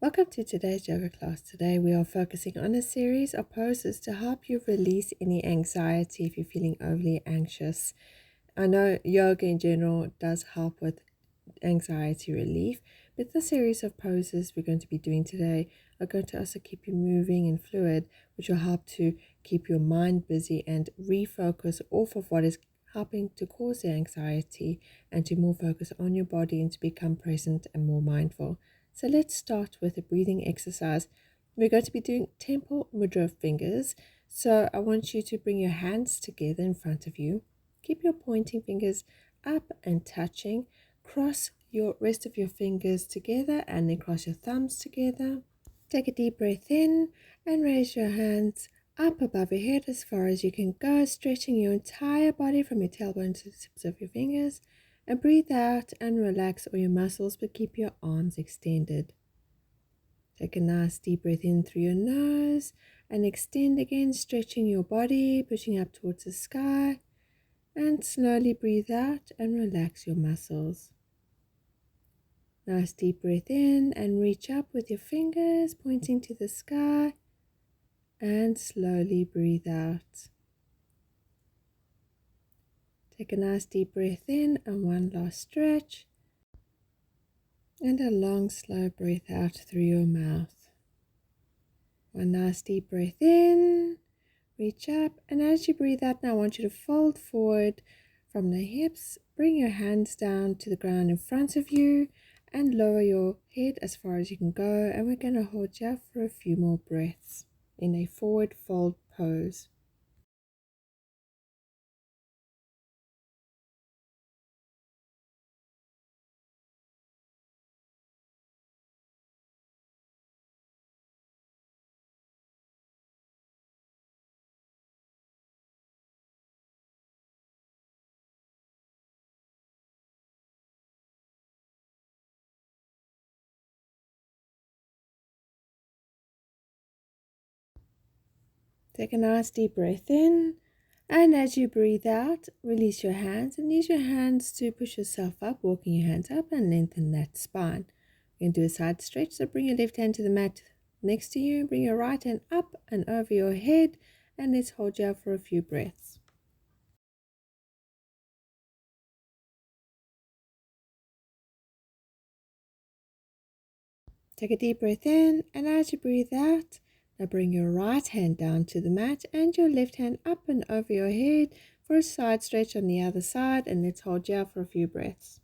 Welcome to today's yoga class. Today we are focusing on a series of poses to help you release any anxiety if you're feeling overly anxious. I know yoga in general does help with anxiety relief, but the series of poses we're going to be doing today are going to also keep you moving and fluid, which will help to keep your mind busy and refocus off of what is helping to cause the anxiety and to more focus on your body and to become present and more mindful. So let's start with a breathing exercise. We're going to be doing temple mudra fingers. So I want you to bring your hands together in front of you. Keep your pointing fingers up and touching. Cross your rest of your fingers together and then cross your thumbs together. Take a deep breath in and raise your hands up above your head as far as you can go, stretching your entire body from your tailbone to the tips of your fingers. And breathe out and relax all your muscles, but keep your arms extended. Take a nice deep breath in through your nose and extend again, stretching your body, pushing up towards the sky. And slowly breathe out and relax your muscles. Nice deep breath in and reach up with your fingers pointing to the sky. And slowly breathe out. Take a nice deep breath in and one last stretch. And a long slow breath out through your mouth. One nice deep breath in. Reach up, and as you breathe out now, I want you to fold forward from the hips. Bring your hands down to the ground in front of you and lower your head as far as you can go. And we're going to hold you for a few more breaths in a forward fold pose. Take a nice deep breath in, and as you breathe out, release your hands and use your hands to push yourself up, walking your hands up and lengthen that spine. We're going to do a side stretch, so bring your left hand to the mat next to you, bring your right hand up and over your head, and let's hold you up for a few breaths. Take a deep breath in, and as you breathe out, now bring your right hand down to the mat and your left hand up and over your head for a side stretch on the other side, and let's hold you up for a few breaths.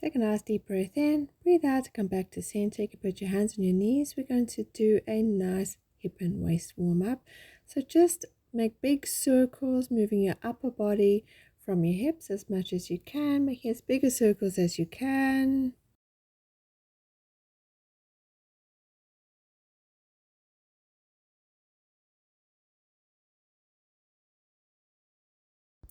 Take a nice deep breath in, breathe out, come back to center. You can put your hands on your knees. We're going to do a nice hip and waist warm up. So just make big circles, moving your upper body from your hips as much as you can, making as big a circles as you can.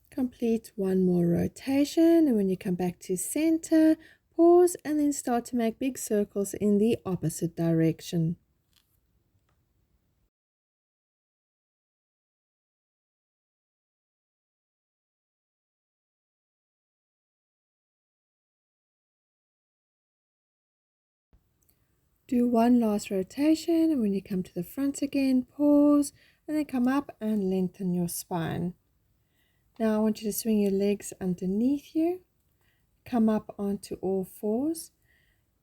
Complete one more rotation, and when you come back to center, pause and then start to make big circles in the opposite direction. Do one last rotation, and when you come to the front again, pause and then come up and lengthen your spine. Now I want you to swing your legs underneath you, come up onto all fours,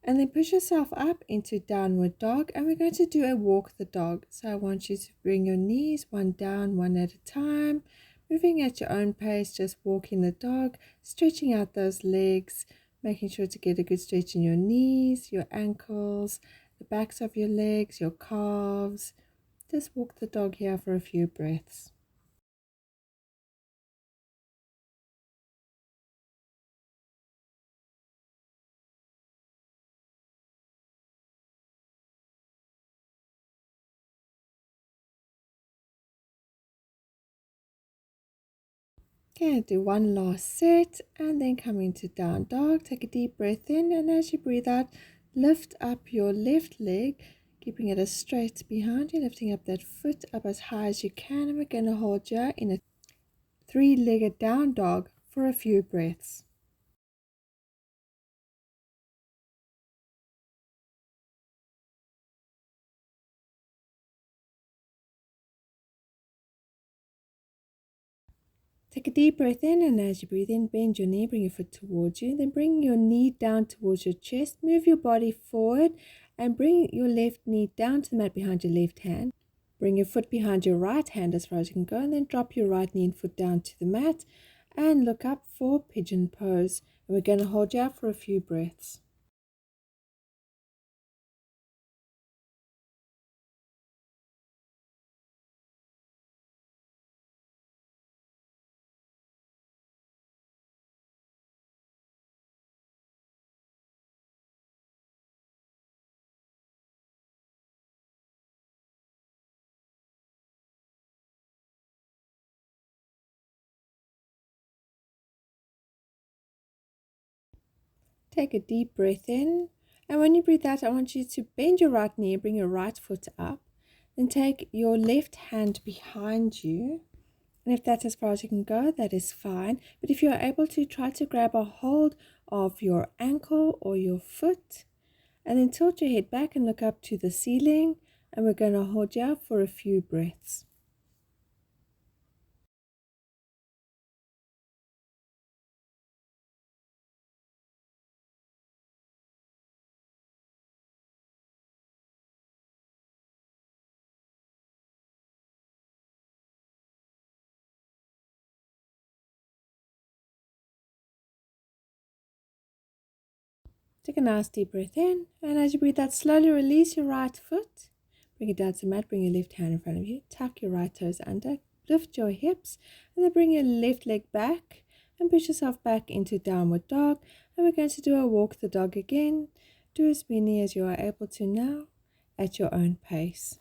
and then push yourself up into downward dog, and we're going to do a walk the dog. So I want you to bring your knees one down, one at a time, moving at your own pace, just walking the dog, stretching out those legs, making sure to get a good stretch in your knees, your ankles, the backs of your legs, your calves. Just walk the dog here for a few breaths. Okay, do one last set and then come into down dog. Take a deep breath in, and as you breathe out, lift up your left leg, keeping it as straight behind you, lifting up that foot up as high as you can, and we're going to hold you in a three-legged down dog for a few breaths. Take a deep breath in, and as you breathe in, bend your knee, bring your foot towards you, then bring your knee down towards your chest, move your body forward, and bring your left knee down to the mat behind your left hand. Bring your foot behind your right hand as far as you can go, and then drop your right knee and foot down to the mat, and look up for Pigeon Pose. And we're going to hold you up for a few breaths. Take a deep breath in, and when you breathe out, I want you to bend your right knee, bring your right foot up, then take your left hand behind you, and if that's as far as you can go, that is fine. But if you're able to, try to grab a hold of your ankle or your foot, and then tilt your head back and look up to the ceiling, and we're going to hold you up for a few breaths. Take a nice deep breath in, and as you breathe out, slowly release your right foot. Bring it down to the mat, bring your left hand in front of you, tuck your right toes under, lift your hips, and then bring your left leg back and push yourself back into downward dog. And we're going to do a walk the dog again. Do as many as you are able to now at your own pace.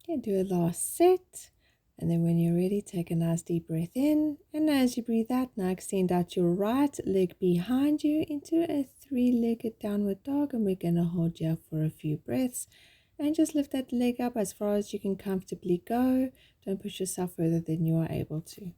Okay, do a last set, and then when you're ready, take a nice deep breath in, and as you breathe out, now extend out your right leg behind you into a three-legged downward dog, and we're going to hold you up for a few breaths, and just lift that leg up as far as you can comfortably go. Don't push yourself further than you are able to.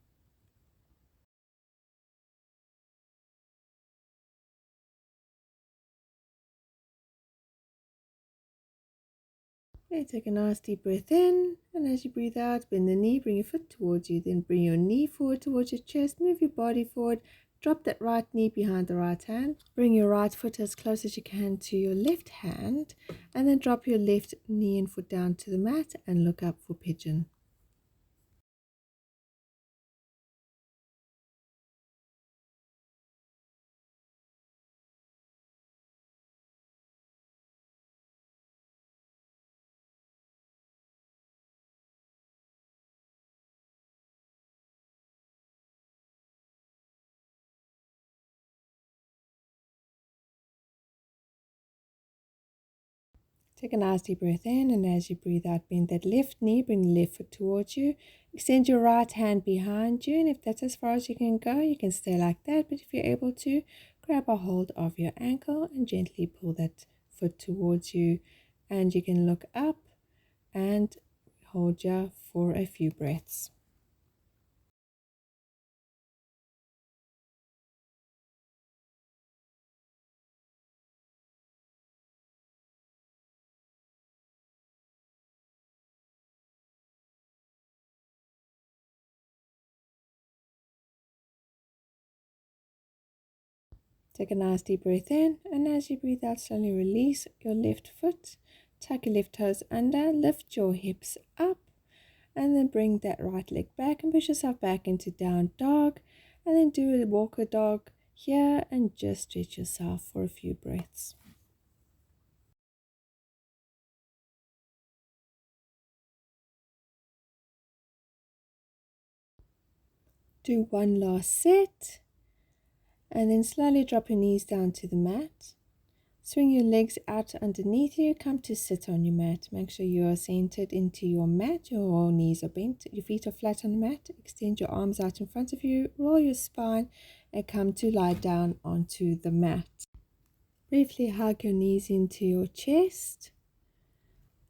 Okay, take a nice deep breath in, and as you breathe out, bend the knee, bring your foot towards you, then bring your knee forward towards your chest, move your body forward, drop that right knee behind the right hand, bring your right foot as close as you can to your left hand, and then drop your left knee and foot down to the mat and look up for pigeon. Take a nice deep breath in, and as you breathe out, bend that left knee, bring the left foot towards you, extend your right hand behind you, and if that's as far as you can go, you can stay like that. But if you're able to, grab a hold of your ankle and gently pull that foot towards you, and you can look up and hold you for a few breaths. Take a nice deep breath in, and as you breathe out, slowly release your left foot, tuck your left toes under, lift your hips up, and then bring that right leg back and push yourself back into down dog, and then do a walker dog here and just stretch yourself for a few breaths. Do one last set, and then slowly drop your knees down to the mat. Swing your legs out underneath you. Come to sit on your mat. Make sure you are centered into your mat. Your knees are bent. Your feet are flat on the mat. Extend your arms out in front of you. Roll your spine and come to lie down onto the mat. Briefly hug your knees into your chest.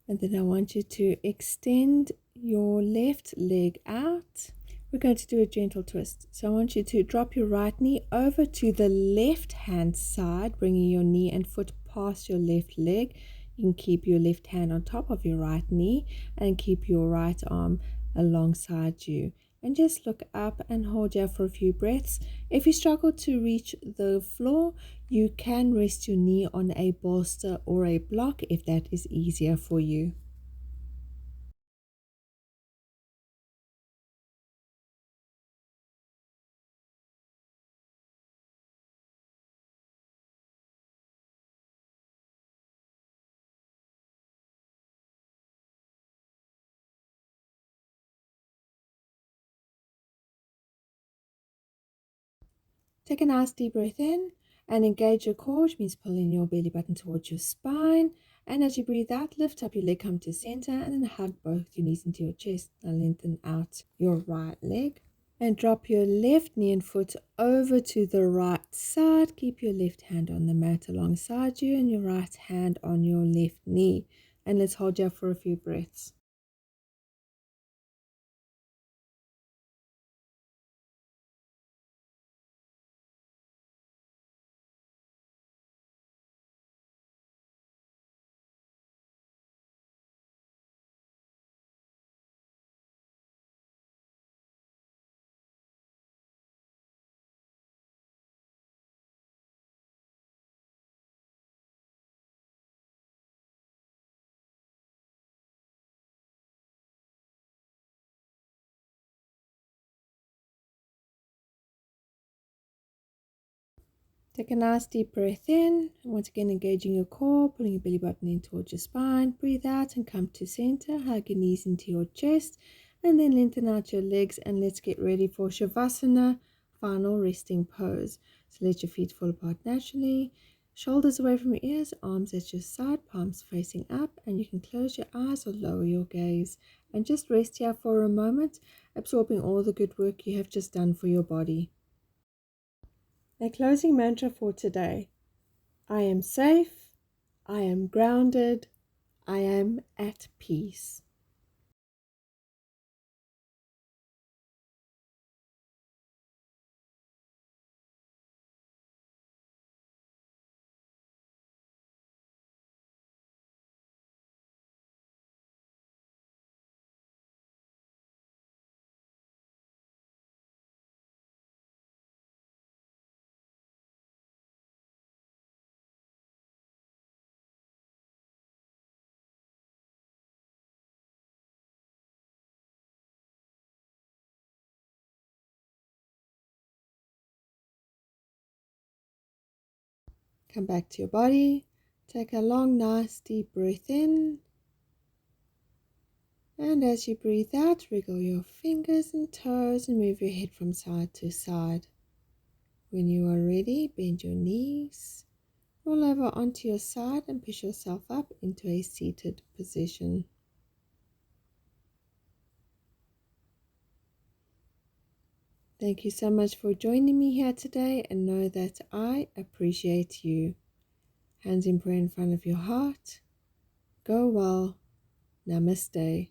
And then I want you to extend your left leg out. We're going to do a gentle twist. So I want you to drop your right knee over to the left hand side, bringing your knee and foot past your left leg. You can keep your left hand on top of your right knee and keep your right arm alongside you. And just look up and hold here for a few breaths. If you struggle to reach the floor, you can rest your knee on a bolster or a block if that is easier for you. Take a nice deep breath in and engage your core, which means pulling your belly button towards your spine. And as you breathe out, lift up your leg, come to center, and then hug both your knees into your chest. Now lengthen out your right leg. And drop your left knee and foot over to the right side. Keep your left hand on the mat alongside you and your right hand on your left knee. And let's hold here for a few breaths. Take a nice deep breath in. Once again, engaging your core, pulling your belly button in towards your spine. Breathe out and come to center. Hug your knees into your chest. And then lengthen out your legs. And let's get ready for Savasana, final resting pose. So let your feet fall apart naturally. Shoulders away from your ears, arms at your side, palms facing up. And you can close your eyes or lower your gaze. And just rest here for a moment, absorbing all the good work you have just done for your body. A closing mantra for today. I am safe, I am grounded, I am at peace. Come back to your body. Take a long, nice, deep breath in. And as you breathe out, wriggle your fingers and toes and move your head from side to side. When you are ready, bend your knees, roll over onto your side and push yourself up into a seated position. Thank you so much for joining me here today, and know that I appreciate you. Hands in prayer in front of your heart. Go well. Namaste.